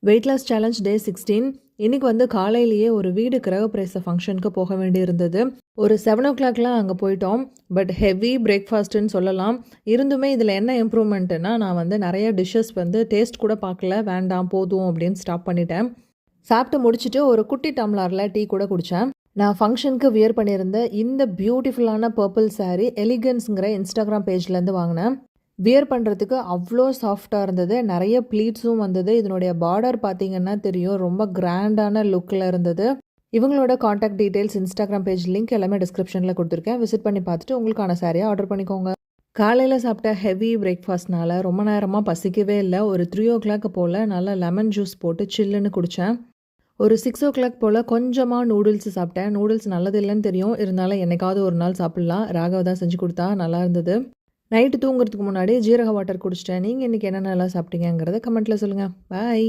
Weight loss challenge டே 16. இன்றைக்கி வந்து காலையிலேயே ஒரு வீடு கிரகப்பிரவேச ஃபங்க்ஷனுக்கு போக வேண்டியிருந்தது. ஒரு 7 ஓ கிளாக்லாம் அங்கே போயிட்டோம். பட் ஹெவி பிரேக்ஃபாஸ்ட்டுன்னு சொல்லலாம். இருந்துமே இதில் என்ன இம்ப்ரூவ்மெண்ட்டுன்னா, நான் வந்து நிறைய டிஷ்ஷஸ் வந்து டேஸ்ட் கூட பார்க்கல, வேண்டாம் போதும் அப்படின்னு ஸ்டாப் பண்ணிட்டேன். சாப்பிட்டு முடிச்சுட்டு ஒரு குட்டி டம்ளரில் டீ கூட குடித்தேன். நான் ஃபங்க்ஷனுக்கு வியர் பண்ணியிருந்த இந்த பியூட்டிஃபுல்லான பர்பிள் saree எலிகன்ஸுங்கிற இன்ஸ்டாகிராம் பேஜ்லேருந்து வாங்கினேன். வியர் பண்ணுறதுக்கு அவ்வளோ சாஃப்டாக இருந்தது. நிறைய ப்ளீட்ஸும் வந்தது. இதனுடைய பார்டர் பார்த்தீங்கன்னா தெரியும், ரொம்ப கிராண்டான லுக்கில் இருந்தது. இவங்களோட contact details, Instagram page link எல்லாமே டிஸ்கிரிப்ஷனில் கொடுத்துருக்கேன். விசிட் பண்ணி பார்த்துட்டு உங்களுக்கான சாரியை ஆர்டர் பண்ணிக்கோங்க. காலையில் சாப்பிட்ட ஹெவி பிரேக்ஃபாஸ்ட்னால ரொம்ப நேரமாக பசிக்கவே இல்லை. ஒரு 3 ஓ கிளாக் போல் நல்லா லெமன் ஜூஸ் போட்டு சில்லுன்னு குடித்தேன். ஒரு 6 ஓ கிளாக் போல் கொஞ்சமாக நூடுல்ஸ் சாப்பிட்டேன். நூடுல்ஸ் நல்லது இல்லைன்னு தெரியும், இருந்தாலும் என்னைக்காவது ஒரு நாள் சாப்பிட்லாம். ராகவ தான் செஞ்சு கொடுத்தா, நல்லா இருந்தது. நைட்டு தூங்குறதுக்கு முன்னாடி ஜீரக வாட்டர் குடிச்சிட்டேன். நீங்கள் இன்றைக்கி என்னென்னலாம் சாப்பிட்டீங்கிறத கமெண்ட்டில் சொல்லுங்கள். பாய்.